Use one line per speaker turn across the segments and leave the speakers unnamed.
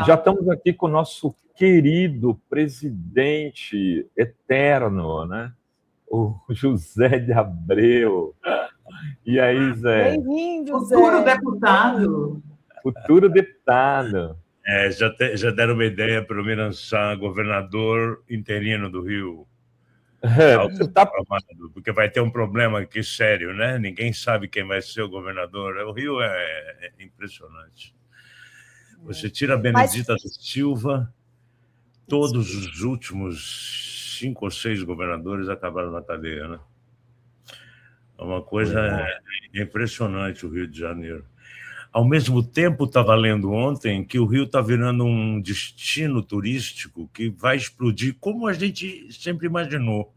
Já estamos aqui com o nosso querido presidente eterno, né? O José de Abreu. E aí, Zé?
Bem-vindo, Zé.
Futuro deputado.
Futuro deputado.
Já deram uma ideia para me lançar governador interino do Rio. Porque vai ter um problema aqui sério, né? Ninguém sabe quem vai ser o governador. O Rio é impressionante. Você tira a Benedita da Silva, todos os últimos 5 ou 6 governadores acabaram na cadeia, né? É uma coisa impressionante o Rio de Janeiro. Ao mesmo tempo, estava lendo ontem que o Rio está virando um destino turístico que vai explodir, como a gente sempre imaginou.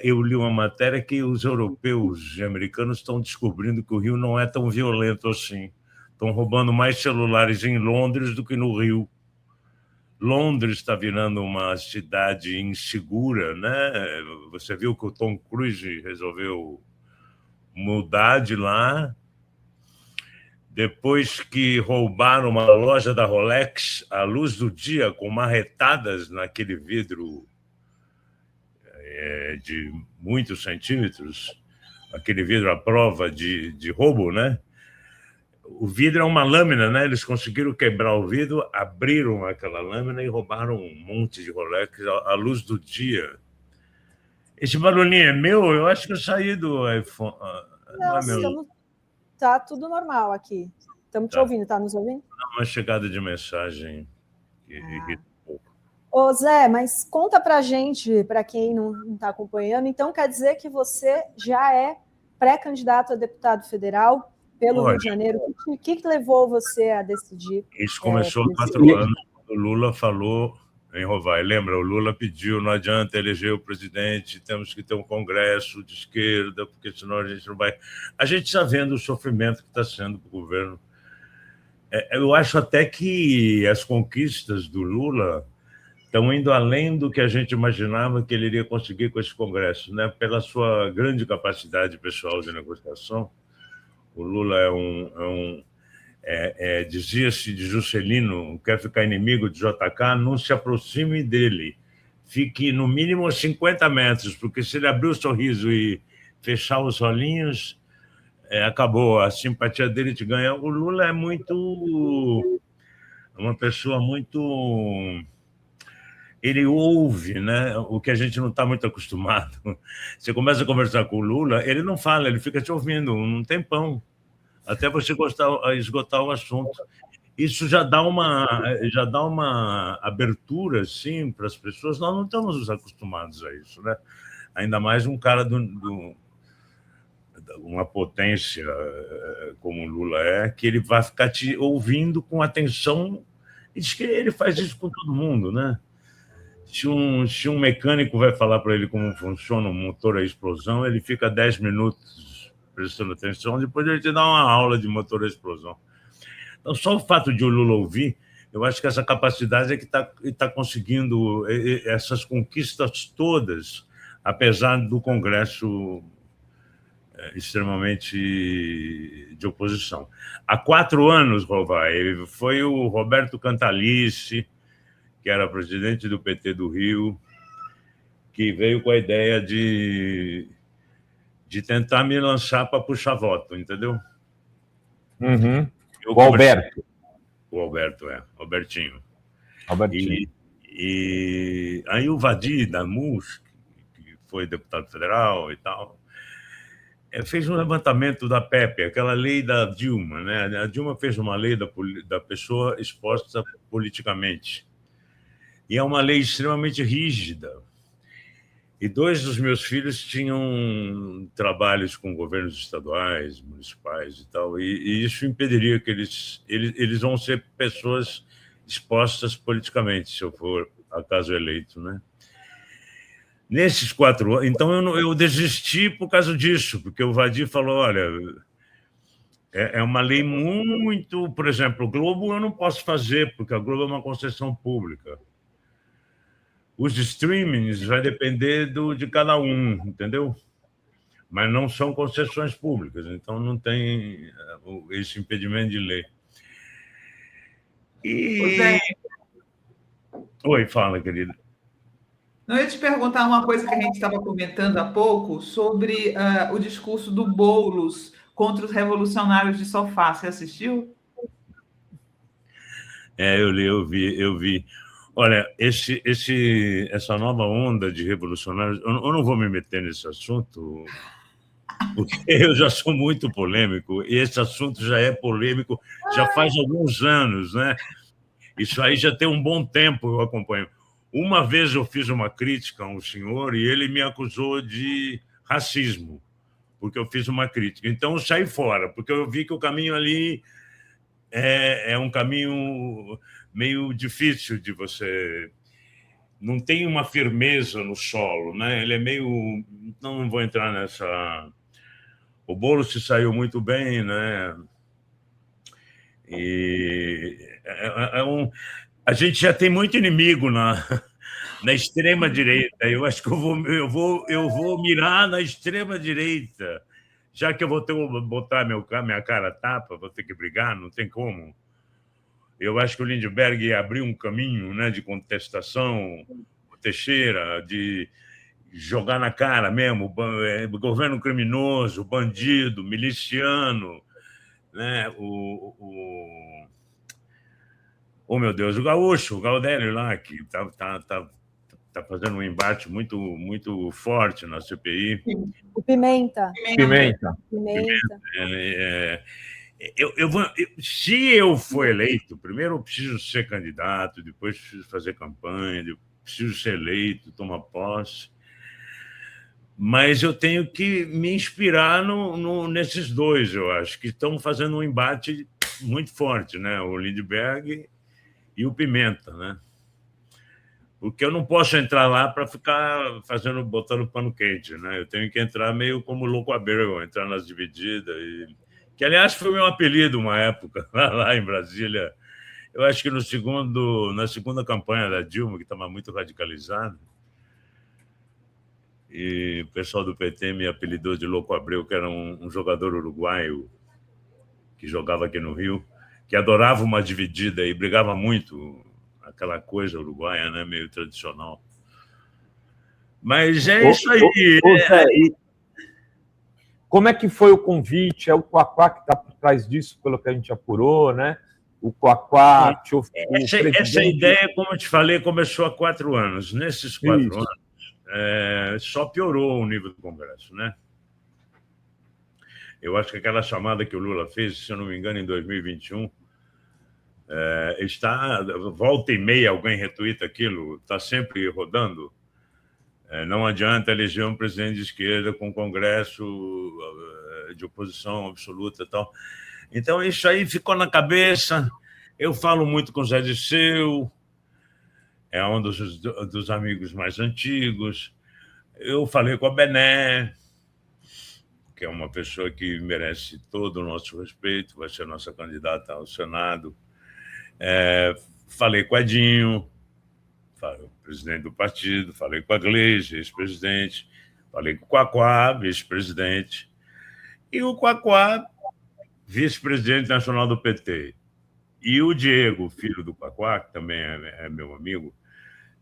Eu li uma matéria que os europeus e americanos estão descobrindo que o Rio não é tão violento assim. Estão roubando mais celulares em Londres do que no Rio. Londres está virando uma cidade insegura, né? Você viu que o Tom Cruise resolveu mudar de lá. Depois que roubaram uma loja da Rolex à luz do dia, com marretadas naquele vidro de muitos centímetros, aquele vidro à prova de roubo, né? O vidro é uma lâmina, né? Eles conseguiram quebrar o vidro, abriram aquela lâmina e roubaram um monte de Rolex à luz do dia. Esse barulhinho é meu? Eu acho que eu saí do iPhone.
Não, é meu. Tá tudo normal aqui. Estamos te ouvindo, tá nos ouvindo?
Uma chegada de mensagem que irrita um pouco.
Ô, Zé, mas conta pra gente, para quem não está acompanhando, então quer dizer que você já é pré-candidato a deputado federal pelo Rio de Janeiro. O que levou você a decidir?
Isso começou há 4 anos, quando o Lula falou em Rovai. Lembra? O Lula pediu, não adianta eleger o presidente, temos que ter um congresso de esquerda, porque senão a gente não vai... A gente está vendo o sofrimento que está sendo para o governo. Eu acho até que as conquistas do Lula estão indo além do que a gente imaginava que ele iria conseguir com esse congresso, né? Pela sua grande capacidade pessoal de negociação. O Lula dizia-se de Juscelino, quer ficar inimigo de JK, não se aproxime dele. Fique no mínimo a 50 metros, porque se ele abrir o sorriso e fechar os olhinhos, acabou. A simpatia dele te ganha. O Lula é uma pessoa muito... Ele ouve, né? O que a gente não está muito acostumado. Você começa a conversar com o Lula, ele não fala, ele fica te ouvindo um tempão, até você esgotar o assunto. Isso já dá uma abertura, assim, para as pessoas. Nós não estamos acostumados a isso, né? Ainda mais um cara uma potência como o Lula que ele vai ficar te ouvindo com atenção. E diz que ele faz isso com todo mundo, né? Se um mecânico vai falar para ele como funciona um motor a explosão, ele fica 10 minutos prestando atenção, depois ele te dá uma aula de motor a explosão. Então, só o fato de o Lula ouvir, eu acho que essa capacidade é que está conseguindo essas conquistas todas, apesar do Congresso extremamente de oposição. Há 4 anos, Rovai, foi o Roberto Cantalice, que era presidente do PT do Rio, que veio com a ideia de tentar me lançar para puxar voto, entendeu?
Uhum. O Alberto.
O Alberto, Albertinho.
Albertinho.
E aí o Vadir Damus, que foi deputado federal e tal, fez um levantamento da PEP, aquela lei da Dilma, né? A Dilma fez uma lei da pessoa exposta politicamente. E é uma lei extremamente rígida. E 2 dos meus filhos tinham trabalhos com governos estaduais, municipais e tal, e isso impediria que eles vão ser pessoas expostas politicamente, se eu for acaso eleito, né? Nesses 4 anos... Então, eu desisti por causa disso, porque o Vadir falou, olha, é uma lei muito... Por exemplo, o Globo eu não posso fazer, porque a Globo é uma concessão pública. Os streamings vai depender de cada um, entendeu? Mas não são concessões públicas, então não tem esse impedimento de lei. E... Oi, fala, querida.
Não, eu ia te perguntar uma coisa que a gente estava comentando há pouco sobre o discurso do Boulos contra os revolucionários de sofá. Você assistiu?
Eu vi. Olha, essa nova onda de revolucionários, eu não vou me meter nesse assunto, porque eu já sou muito polêmico, e esse assunto já é polêmico já faz alguns anos, né? Isso aí já tem um bom tempo, eu acompanho. Uma vez eu fiz uma crítica a um senhor e ele me acusou de racismo, porque eu fiz uma crítica. Então eu saí fora, porque eu vi que o caminho ali é um caminho meio difícil de você... Não tem uma firmeza no solo, né? Ele é meio... Não vou entrar nessa... O Boulos se saiu muito bem, né? E a gente já tem muito inimigo na extrema-direita. Eu acho que eu vou mirar na extrema-direita, já que eu vou ter que botar minha cara a tapa, vou ter que brigar, não tem como. Eu acho que o Lindbergh ia abrir um caminho, né, de contestação, o Teixeira, de jogar na cara mesmo, governo criminoso, bandido, miliciano, né, meu Deus, o Gaúcho, o Galdério lá, que tá fazendo um embate muito forte na CPI.
O Pimenta.
Se eu for eleito, primeiro eu preciso ser candidato, depois preciso fazer campanha, preciso ser eleito, tomar posse. Mas eu tenho que me inspirar nesses dois, eu acho, que estão fazendo um embate muito forte, né? O Lindbergh e o Pimenta, né? Porque eu não posso entrar lá para ficar botando pano quente, né? Eu tenho que entrar meio como louco Abreu, entrar nas divididas. Que, aliás, foi meu apelido uma época, lá em Brasília. Eu acho que na segunda campanha da Dilma, que estava muito radicalizada, e o pessoal do PT me apelidou de Louco Abreu, que era um jogador uruguaio que jogava aqui no Rio, que adorava uma dividida e brigava muito, aquela coisa uruguaia, né, meio tradicional. Mas é isso aí.
Zé, como é que foi o convite? É o Quaquá que está por trás disso, pelo que a gente apurou, né? O Quaquá...
Essa ideia, como eu te falei, começou há 4 anos. Nesses 4 anos, só piorou o nível do Congresso, né? Eu acho que aquela chamada que o Lula fez, se eu não me engano, em 2021, volta e meia alguém retuita aquilo, está sempre rodando. Não adianta eleger um presidente de esquerda com um Congresso de oposição absoluta e tal. Então, isso aí ficou na cabeça. Eu falo muito com o Zé Disseu, é um dos amigos mais antigos. Eu falei com a Bené, que é uma pessoa que merece todo o nosso respeito, vai ser nossa candidata ao Senado. Falei com o Edinho, presidente do partido, falei com a Gleisi, ex-presidente, falei com o Quaquá, vice-presidente, e o Quaquá, vice-presidente nacional do PT. E o Diego, filho do Quaquá, que também é meu amigo,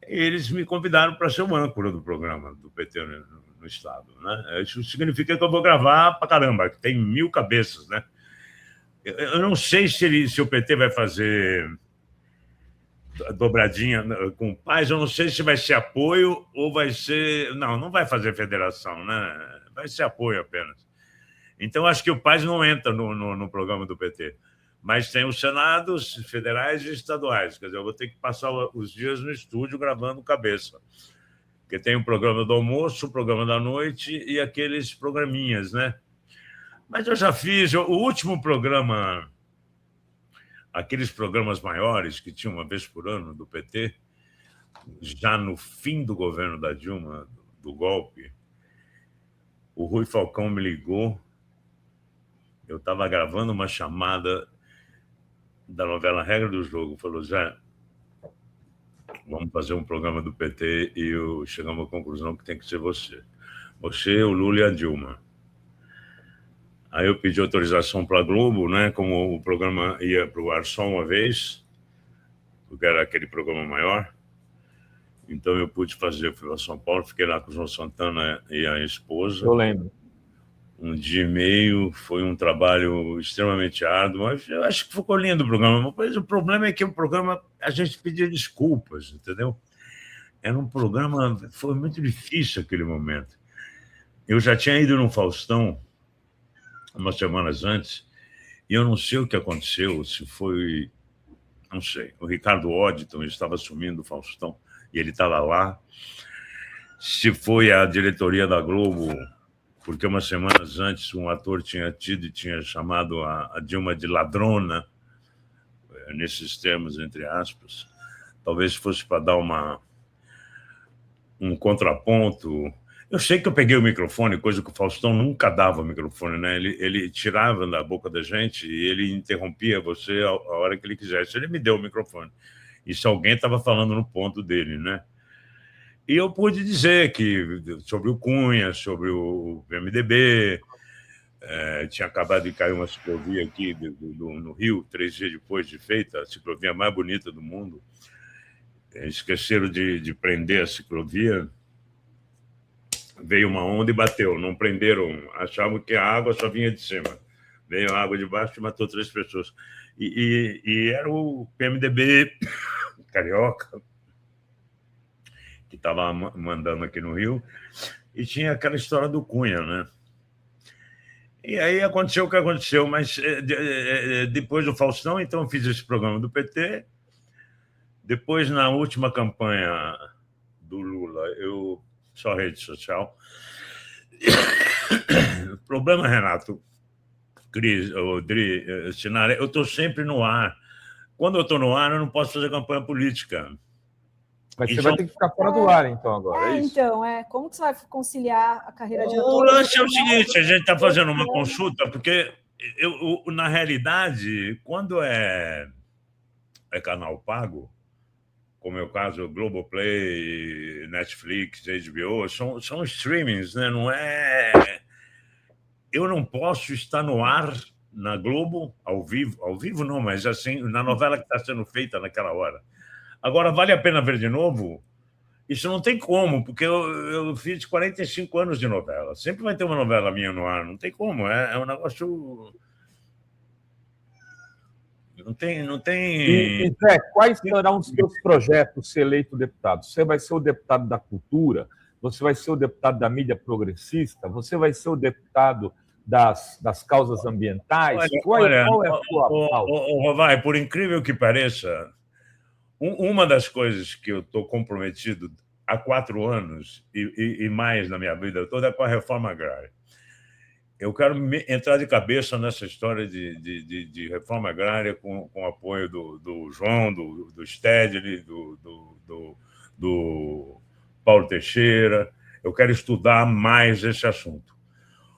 eles me convidaram para ser o âncora do programa do PT no Estado, né? Isso significa que eu vou gravar para caramba, que tem 1000 cabeças, né? Eu não sei se o PT vai fazer dobradinha com o Paz, eu não sei se vai ser apoio ou vai ser... Não vai fazer federação, né? Vai ser apoio apenas. Então, acho que o Paz não entra no programa do PT. Mas tem os senados federais e estaduais. Quer dizer, eu vou ter que passar os dias no estúdio gravando cabeça. Porque tem o programa do almoço, o programa da noite e aqueles programinhas, né? Mas eu já fiz o último programa, aqueles programas maiores que tinha uma vez por ano do PT, já no fim do governo da Dilma, do golpe. O Rui Falcão me ligou. Eu estava gravando uma chamada da novela Regra do Jogo. Falou: Zé, vamos fazer um programa do PT e chegamos à conclusão que tem que ser você. Você, o Lula e a Dilma. Aí eu pedi autorização para a Globo, né? Como o programa ia para o ar só uma vez, porque era aquele programa maior. Então eu pude fazer, fui para São Paulo, fiquei lá com o João Santana e a esposa.
Eu lembro.
Um dia e meio, foi um trabalho extremamente árduo, mas eu acho que ficou lindo o programa. Mas o problema é que o programa, a gente pedia desculpas, entendeu? Era um programa, foi muito difícil aquele momento. Eu já tinha ido no Faustão umas semanas antes, e eu não sei o que aconteceu, se foi, não sei, o Ricardo Odditon estava assumindo o Faustão, e ele estava lá, se foi a diretoria da Globo, porque umas semanas antes um ator tinha chamado a Dilma de ladrona, nesses termos, entre aspas, talvez fosse para dar um contraponto. Eu sei que eu peguei o microfone, coisa que o Faustão nunca dava o microfone, né? Ele tirava da boca da gente e ele interrompia você a hora que ele quisesse. Ele me deu o microfone. E se alguém estava falando no ponto dele, né? E eu pude dizer que sobre o Cunha, sobre o PMDB, tinha acabado de cair uma ciclovia aqui no Rio, 3 dias depois de feita, a ciclovia mais bonita do mundo. Esqueceram de prender a ciclovia, veio uma onda e bateu, não prenderam, achavam que a água só vinha de cima. Veio a água de baixo e matou 3 pessoas. E era o PMDB carioca, que estava mandando aqui no Rio, e tinha aquela história do Cunha, né? E aí aconteceu o que aconteceu, mas depois do Faustão, então eu fiz esse programa do PT, depois na última campanha do Lula, eu só rede social. O problema, Renato, Cris, Dri, Sinara, eu estou sempre no ar. Quando eu estou no ar, eu não posso fazer campanha política.
Mas você vai ter que ficar fora do ar, então, agora. É isso?
Então, como que você vai conciliar a carreira de ator?
O lance é o seguinte, a gente está fazendo uma consulta, porque na realidade, quando é canal pago, como é o caso Globoplay, Netflix, HBO, são streamings, né? Não é... Eu não posso estar no ar na Globo, ao vivo não, mas assim, na novela que está sendo feita naquela hora. Agora, vale a pena ver de novo? Isso não tem como, porque eu fiz 45 anos de novela. Sempre vai ter uma novela minha no ar, não tem como. É um negócio... Não tem...
E Zé, quais serão os seus projetos ser eleito deputado? Você vai ser o deputado da cultura? Você vai ser o deputado da mídia progressista? Você vai ser o deputado das causas ambientais? Qual é a sua pauta?
Rovai, por incrível que pareça, uma das coisas que eu estou comprometido há 4 anos e mais na minha vida toda é com a reforma agrária. Eu quero entrar de cabeça nessa história de reforma agrária com o apoio do João, do Stedley, do Paulo Teixeira. Eu quero estudar mais esse assunto.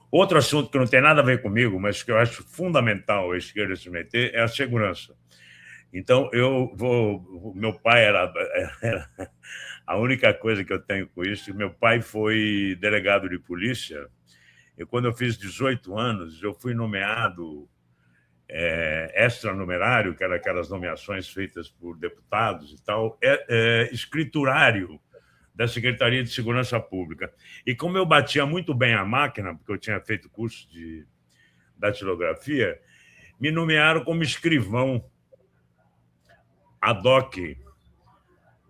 Outro assunto que não tem nada a ver comigo, mas que eu acho fundamental a esquerda se meter, é a segurança. Então, meu pai era a única coisa que eu tenho com isso. Meu pai foi delegado de polícia. E quando eu fiz 18 anos, eu fui nomeado extranumerário, que eram aquelas nomeações feitas por deputados e tal, escriturário da Secretaria de Segurança Pública. E como eu batia muito bem a máquina, porque eu tinha feito curso de datilografia, me nomearam como escrivão. ADOC.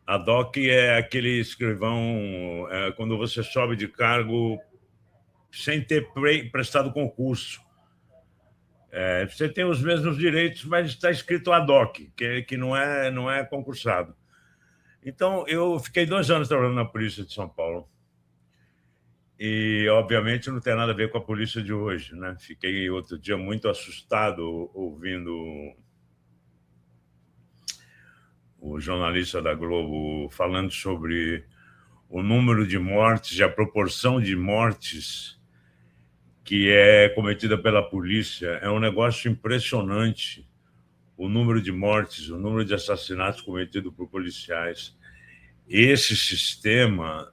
ADOC é aquele escrivão quando você sobe de cargo sem ter prestado concurso. Você tem os mesmos direitos, mas está escrito ADOC, que não é concursado. Então, eu fiquei 2 anos trabalhando na Polícia de São Paulo. E, obviamente, não tem nada a ver com a polícia de hoje, né? Fiquei outro dia muito assustado ouvindo o jornalista da Globo falando sobre o número de mortes e a proporção de mortes que é cometida pela polícia. É um negócio impressionante, o número de mortes, o número de assassinatos cometidos por policiais. Esse sistema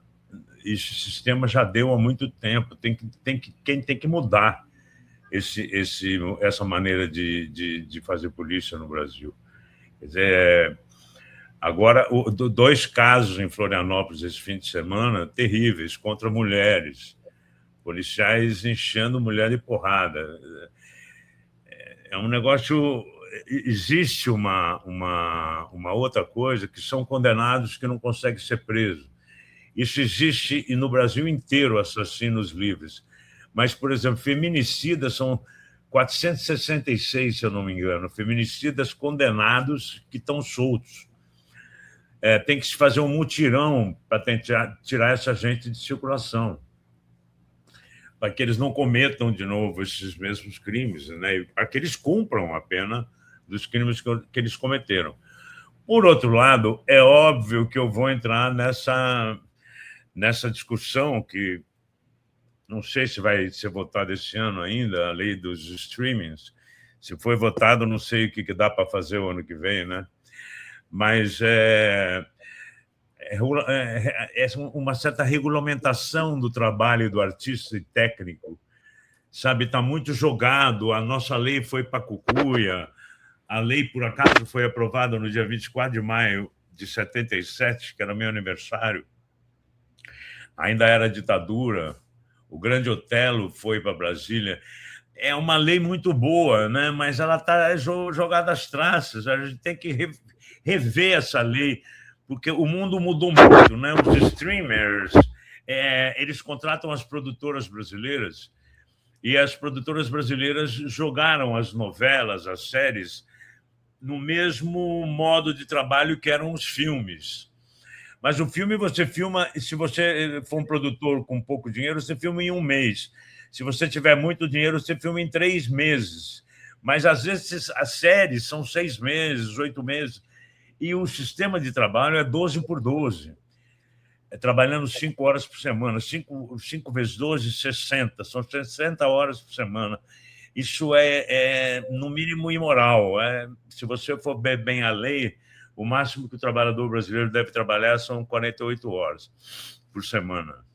já deu há muito tempo. Quem tem que mudar essa maneira de fazer polícia no Brasil. Quer dizer, Agora, 2 casos em Florianópolis esse fim de semana, terríveis, contra mulheres. Policiais enchendo mulher de porrada. É um negócio... Existe uma outra coisa, que são condenados que não conseguem ser presos. Isso existe e no Brasil inteiro, assassinos livres. Mas, por exemplo, feminicidas são 466, se eu não me engano, feminicidas condenados que estão soltos. Tem que se fazer um mutirão para tentar tirar essa gente de circulação, para que eles não cometam de novo esses mesmos crimes, né? Para que eles cumpram a pena dos crimes que eles cometeram. Por outro lado, é óbvio que eu vou entrar nessa discussão que não sei se vai ser votada esse ano ainda, a lei dos streamings. Se foi votado, não sei o que dá para fazer o ano que vem, né? Mas é uma certa regulamentação do trabalho do artista e técnico, sabe? Está muito jogado. A nossa lei foi para cucuia. A lei, por acaso, foi aprovada no dia 24 de maio de 77, que era meu aniversário. Ainda era ditadura. O Grande Otelo foi para Brasília. É uma lei muito boa, né? Mas ela está jogada às traças. A gente tem que rever essa lei, porque o mundo mudou muito, né? Os streamers, eles contratam as produtoras brasileiras e as produtoras brasileiras jogaram as novelas, as séries, no mesmo modo de trabalho que eram os filmes. Mas o filme você filma, se você for um produtor com pouco dinheiro, você filma em 1 mês. Se você tiver muito dinheiro, você filma em 3 meses. Mas, às vezes, as séries são 6 meses, 8 meses. E o sistema de trabalho é 12 por 12. Trabalhando 5 horas por semana. 5 vezes 12, 60. São 60 horas por semana. Isso no mínimo, imoral. Se você for ver bem a lei, o máximo que o trabalhador brasileiro deve trabalhar são 48 horas por semana.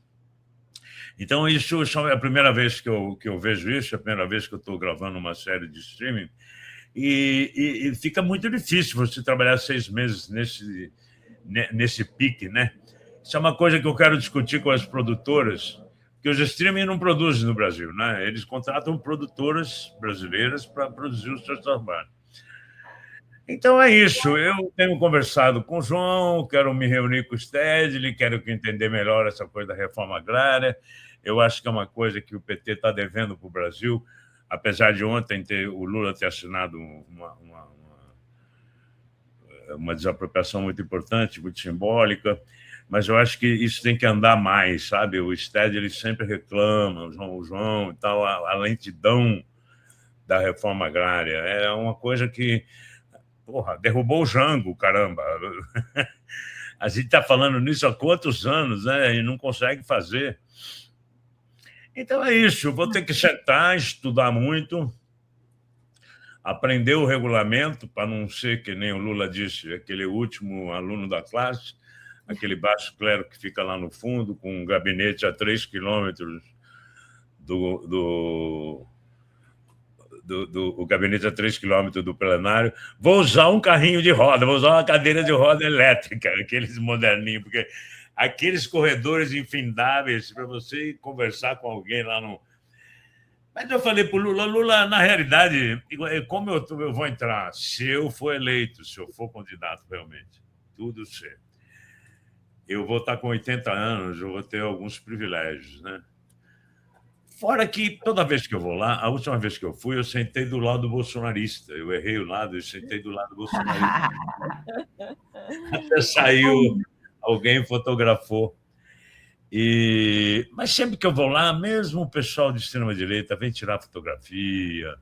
Então, isso é a primeira vez que eu vejo isso, é a primeira vez que eu estou gravando uma série de streaming, e fica muito difícil você trabalhar 6 meses nesse pique, né? Isso é uma coisa que eu quero discutir com as produtoras, que os streaming não produzem no Brasil, né? Eles contratam produtoras brasileiras para produzir os seus trabalhos. Então é isso. Eu tenho conversado com o João, quero me reunir com o Stedley, quero entender melhor essa coisa da reforma agrária. Eu acho que é uma coisa que o PT está devendo para o Brasil, apesar de ontem o Lula ter assinado uma desapropriação muito importante, muito simbólica. Mas eu acho que isso tem que andar mais, sabe? O Stedley sempre reclama, o João e tal, a lentidão da reforma agrária. É uma coisa que, derrubou o Jango, caramba. A gente está falando nisso há quantos anos, né? E não consegue fazer. Então é isso, eu vou ter que sentar, estudar muito, aprender o regulamento, para não ser, que nem o Lula disse, aquele último aluno da classe, aquele baixo clero que fica lá no fundo, com um gabinete a 3 quilômetros o gabinete a 3 quilômetros do plenário. Vou usar um carrinho de roda, vou usar uma cadeira de roda elétrica, aqueles moderninhos, porque aqueles corredores infindáveis para você conversar com alguém lá no... Mas eu falei para o Lula, na realidade, como eu vou entrar? Se eu for eleito, se eu for candidato realmente, tudo certo. Eu vou estar com 80 anos, eu vou ter alguns privilégios, né? Fora que, toda vez que eu vou lá, a última vez que eu fui, eu sentei do lado do bolsonarista. Eu errei o lado e sentei do lado do bolsonarista. Até saiu, alguém fotografou. Mas sempre que eu vou lá, mesmo o pessoal de extrema-direita vem tirar fotografia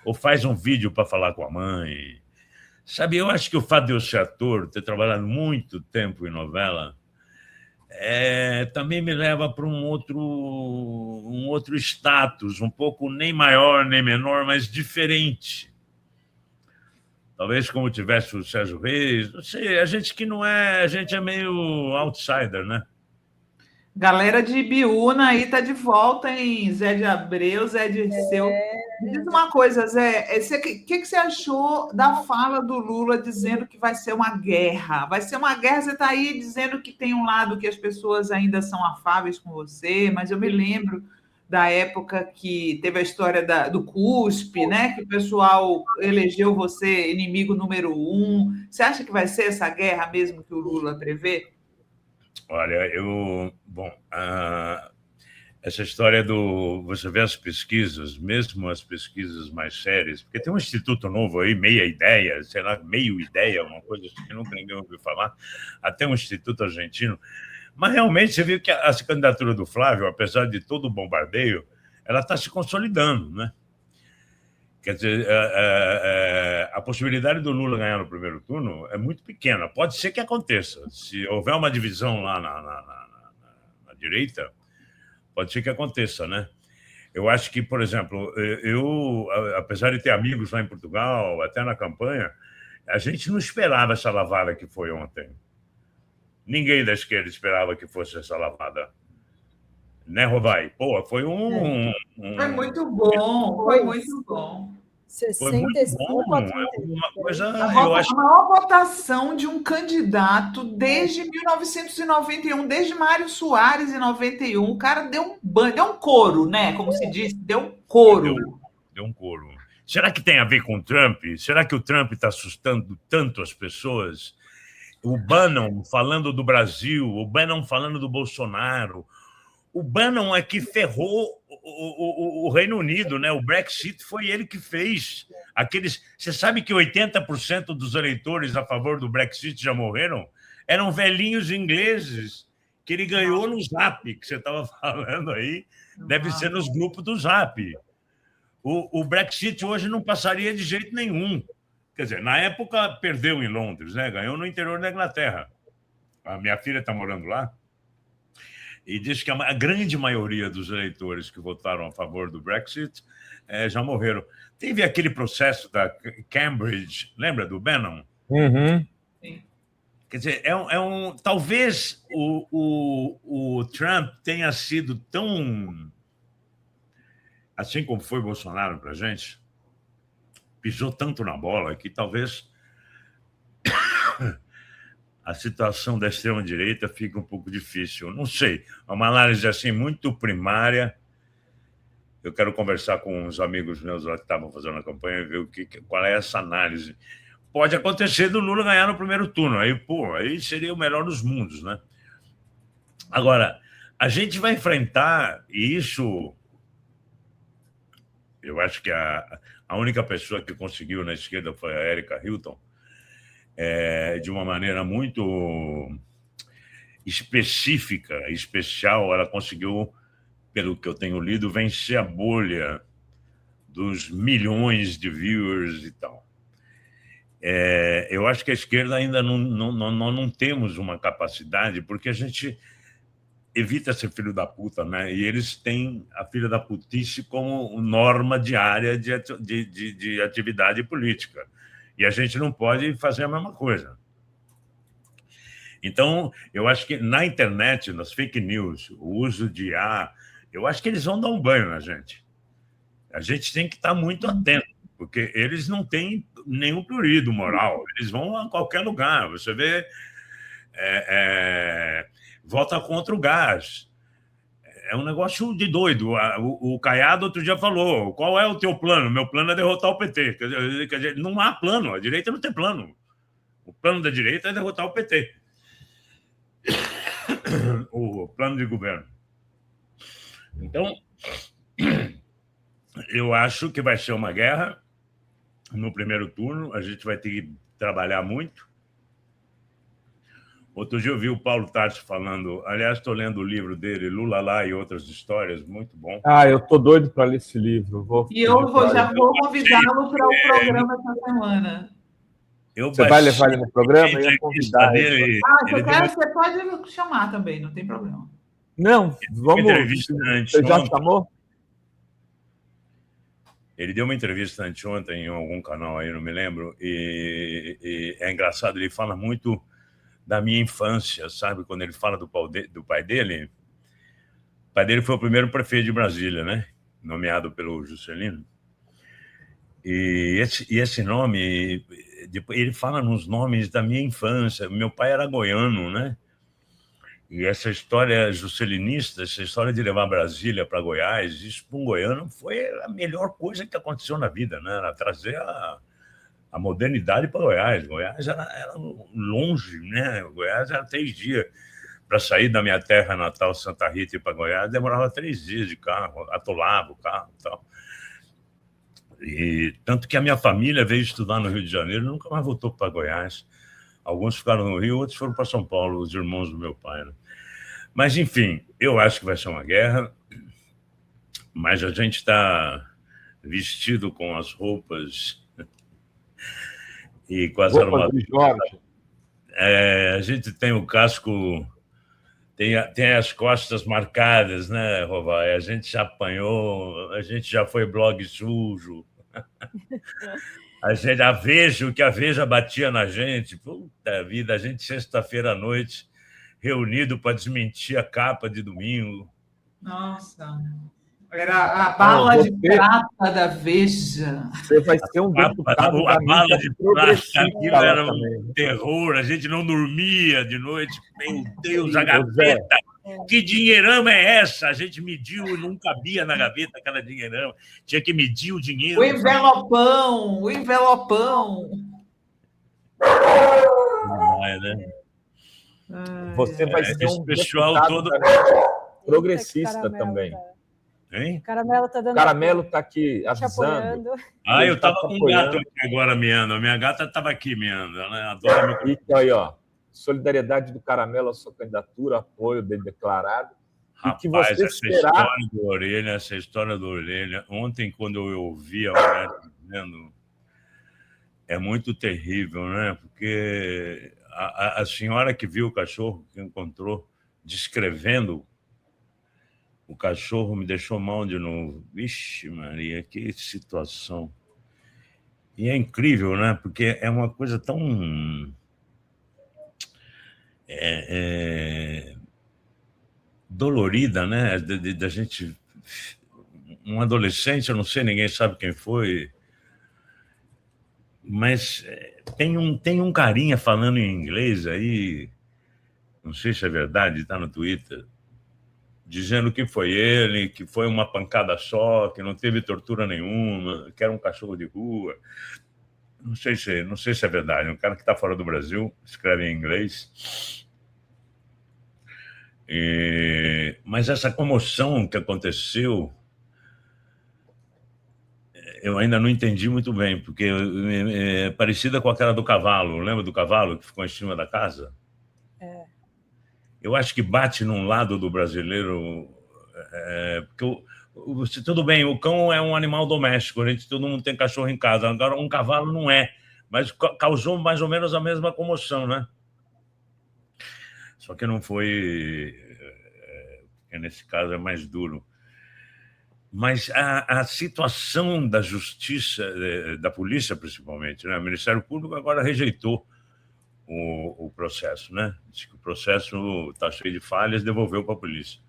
ou faz um vídeo para falar com a mãe. Sabe, eu acho que o fato de eu ser ator, ter trabalhado muito tempo em novela, também me leva para um outro status, um pouco nem maior nem menor, mas diferente. Talvez como tivesse o Sérgio Reis, não sei, a gente que não é, a gente é meio outsider, né?
Galera de Ibiúna aí tá de volta, hein? Zé de Abreu, Zé Dirceu. Me diz uma coisa, Zé, o que você achou da fala do Lula dizendo que vai ser uma guerra? Vai ser uma guerra, você está aí dizendo que tem um lado que as pessoas ainda são afáveis com você, mas eu me lembro da época que teve a história do CUSP, né? Que o pessoal elegeu você inimigo número 1. Você acha que vai ser essa guerra mesmo que o Lula prevê?
Olha, bom, essa história você vê as pesquisas, mesmo as pesquisas mais sérias, porque tem um instituto novo aí, Meia Ideia, sei lá, Meio Ideia, uma coisa assim, que nunca ninguém ouviu falar, até um instituto argentino, mas realmente você viu que a candidatura do Flávio, apesar de todo o bombardeio, ela está se consolidando, né? Quer dizer, a possibilidade do Lula ganhar no primeiro turno é muito pequena. Pode ser que aconteça. Se houver uma divisão lá na direita, pode ser que aconteça, né? Eu acho que, por exemplo, apesar de ter amigos lá em Portugal, até na campanha, a gente não esperava essa lavada que foi ontem. Ninguém da esquerda esperava que fosse essa lavada. Né, Rovai? Pô, foi
Foi muito bom, foi muito bom.
Foi muito bom. Uma coisa,
eu acho... A maior votação de um candidato desde 1991, desde Mário Soares em 91. O cara deu um couro, né? Como se diz, deu um couro.
Deu um couro. Será que tem a ver com o Trump? Será que o Trump está assustando tanto as pessoas? O Bannon falando do Brasil, o Bannon falando do Bolsonaro. O Bannon é que ferrou o Reino Unido, né? O Brexit foi ele que fez. Você sabe que 80% dos eleitores a favor do Brexit já morreram? Eram velhinhos ingleses que ele ganhou no Zap, que você estava falando aí. Deve ser nos grupos do Zap. O Brexit hoje não passaria de jeito nenhum. Quer dizer, na época perdeu em Londres, né? Ganhou no interior da Inglaterra. A minha filha está morando lá. E diz que a grande maioria dos eleitores que votaram a favor do Brexit já morreram. Teve aquele processo da Cambridge, lembra do Bannon?
Uhum.
Quer dizer, talvez o Trump tenha sido tão... Assim como foi Bolsonaro para a gente, pisou tanto na bola que talvez a situação da extrema-direita fica um pouco difícil. Não sei, é uma análise assim muito primária. Eu quero conversar com uns amigos meus lá que estavam fazendo a campanha e ver qual é essa análise. Pode acontecer do Lula ganhar no primeiro turno, aí seria o melhor dos mundos, né? Agora, a gente vai enfrentar isso... Eu acho que a única pessoa que conseguiu na esquerda foi a Erika Hilton, de uma maneira muito específica, especial. Ela conseguiu, pelo que eu tenho lido, vencer a bolha dos milhões de viewers e tal. Eu acho que a esquerda ainda não temos uma capacidade, porque a gente evita ser filho da puta, né? E eles têm a filha da putice como norma diária de atividade política. E a gente não pode fazer a mesma coisa. Então, eu acho que na internet, nas fake news, o uso de IA, eu acho que eles vão dar um banho na gente. A gente tem que estar muito atento, porque eles não têm nenhum prurido moral. Eles vão a qualquer lugar. Você vê... vota contra o gás. É um negócio de doido. O Caiado outro dia falou: qual é o teu plano? Meu plano é derrotar o PT. Quer dizer, não há plano. A direita não tem plano. O plano da direita é derrotar o PT. O plano de governo. Então, eu acho que vai ser uma guerra no primeiro turno. A gente vai ter que trabalhar muito. Outro dia eu vi o Paulo Tarso falando, aliás, estou lendo o livro dele, Lula Lá e Outras Histórias, muito bom.
Eu estou doido para ler esse livro.
Já vou convidá-lo para o programa essa semana.
Você vai levar ele no programa? Eu ia convidar ele.
Você pode chamar também, não tem problema.
Não, vamos... Você já chamou?
Ele deu uma entrevista anteontem em algum canal aí, não me lembro, e é engraçado, ele fala muito da minha infância, sabe? Quando ele fala do pai dele, pai dele foi o primeiro prefeito de Brasília, né? Nomeado pelo Juscelino. E esse nome, ele fala nos nomes da minha infância. Meu pai era goiano, né? E essa história juscelinista, essa história de levar Brasília para Goiás, isso para um goiano foi a melhor coisa que aconteceu na vida, né? Era trazer a modernidade para Goiás. Goiás era longe, né? Goiás era 3 dias. Para sair da minha terra natal, Santa Rita, e para Goiás, demorava 3 dias de carro, atolava o carro e tal. E tanto que a minha família veio estudar no Rio de Janeiro e nunca mais voltou para Goiás. Alguns ficaram no Rio, outros foram para São Paulo, os irmãos do meu pai, né? Mas, enfim, eu acho que vai ser uma guerra, mas a gente está vestido com as roupas e com as armaduras. A gente tem o casco, tem as costas marcadas, né, Rovai? A gente já apanhou, a gente já foi blog sujo. A Veja, o que a Veja batia na gente. Puta vida, a gente sexta-feira à noite reunido para desmentir a capa de domingo.
Nossa, era a bala de prata da Veja.
Você vai ser um deputado
a bala de prata, aquilo era um
também.
terror, a gente não dormia de noite. Meu Deus, a gaveta, que dinheirama é essa? A gente mediu e não cabia na gaveta aquela dinheirama. Tinha que medir o dinheiro.
O envelopão, o envelopão.
Né?
Você vai ser um
pessoal todo
progressista também.
Hein?
Caramelo tá dando.
Caramelo está aqui avisando.
Eu estava com um gato aqui agora meando. A minha gata estava aqui meando. Ela adora me...
E aí, ó, solidariedade do Caramelo à sua candidatura, apoio dele declarado.
Rapaz,
e que você
essa história do Orelha, ontem, quando eu ouvi a mulher dizendo, é muito terrível, né? Porque a senhora que viu o cachorro, que encontrou, descrevendo o cachorro, me deixou mal de novo. Vixe, Maria, que situação. E é incrível, né? Porque é uma coisa tão... dolorida, né? Da gente... Um adolescente, eu não sei, ninguém sabe quem foi, mas tem um carinha falando em inglês aí, não sei se é verdade, está no Twitter, dizendo que foi ele, que foi uma pancada só, que não teve tortura nenhuma, que era um cachorro de rua. Não sei se é verdade. Um cara que está fora do Brasil, escreve em inglês. Mas essa comoção que aconteceu, eu ainda não entendi muito bem, porque é parecida com aquela do cavalo. Lembra do cavalo que ficou em cima da casa? Eu acho que bate num lado do brasileiro, porque tudo bem, o cão é um animal doméstico, todo mundo tem cachorro em casa, agora um cavalo não é, mas causou mais ou menos a mesma comoção, né? Só que não foi, porque nesse caso é mais duro. Mas a situação da justiça, da polícia principalmente, né? O Ministério Público agora rejeitou o processo, né? Diz que o processo está cheio de falhas, devolveu para a polícia.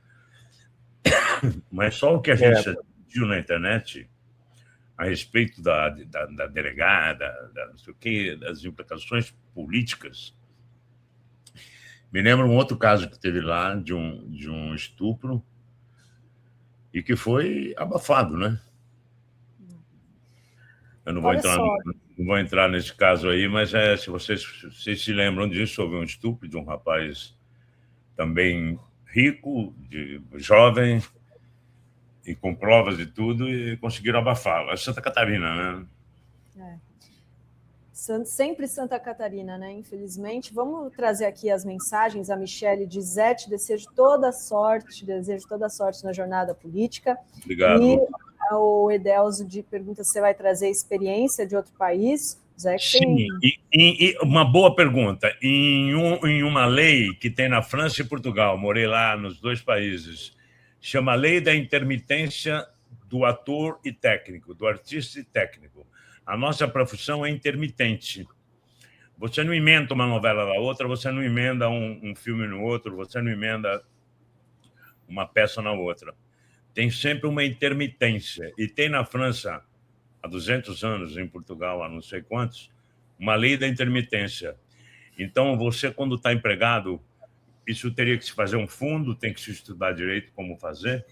Mas só o que a gente viu na internet a respeito da delegada, não sei o quê, das implicações políticas. Me lembro um outro caso que teve lá de um estupro e que foi abafado, né? Eu não vou entrar nesse caso aí, mas se vocês se lembram disso, houve um estupro de um rapaz também rico, jovem, e com provas e tudo, e conseguiram abafá-lo. É Santa Catarina, né?
Sempre Santa Catarina, né? Infelizmente. Vamos trazer aqui as mensagens. A Michele diz: Zé, te desejo toda sorte na jornada política.
Obrigado.
E o Edelso pergunta se você vai trazer experiência de outro país. Zé,
sim, e uma boa pergunta. Em uma lei que tem na França e Portugal, morei lá nos 2 países, chama Lei da Intermitência do Ator e Técnico, do artista e técnico. A nossa profissão é intermitente. Você não emenda uma novela na outra, você não emenda um filme no outro, você não emenda uma peça na outra. Tem sempre uma intermitência. E tem na França, há 200 anos, em Portugal, há não sei quantos, uma lei da intermitência. Então, você, quando está empregado, isso teria que se fazer um fundo, tem que se estudar direito como fazer.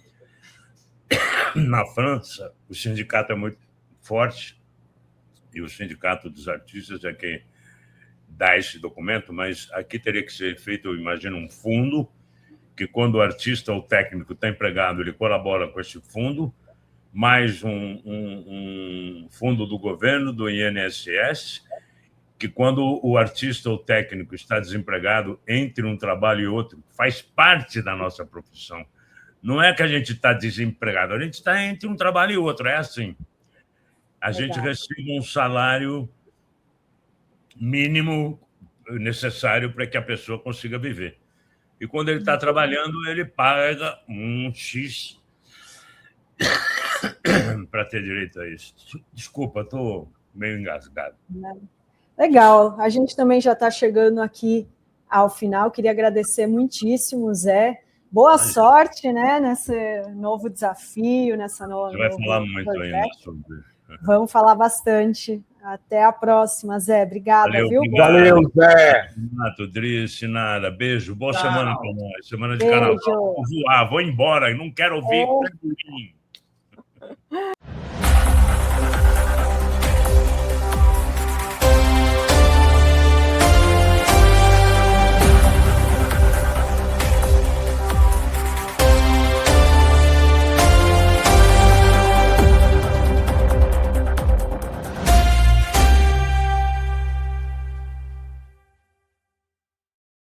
Na França, o sindicato é muito forte, e o sindicato dos artistas é quem dá esse documento, mas aqui teria que ser feito, eu imagino, um fundo, que quando o artista ou técnico está empregado, ele colabora com esse fundo, mais um fundo do governo, do INSS, que quando o artista ou técnico está desempregado, entre um trabalho e outro, faz parte da nossa profissão. Não é que a gente está desempregado, a gente está entre um trabalho e outro, é assim. A gente recebe um salário mínimo necessário para que a pessoa consiga viver. E quando ele está trabalhando, ele paga um X para ter direito a isso. Desculpa, estou meio engasgado.
Legal. A gente também já está chegando aqui ao final. Queria agradecer muitíssimo, Zé. Boa sorte, né, nesse novo desafio, nessa nova.
Você vai falar muito ainda sobre.
Vamos falar bastante. Até a próxima, Zé. Obrigada, viu?
Valeu, Zé.
Renato, Drice, Nara. Beijo. Boa semana para nós. Semana de
Beijo.
carnaval. Vou voar, vou embora. Não quero ouvir.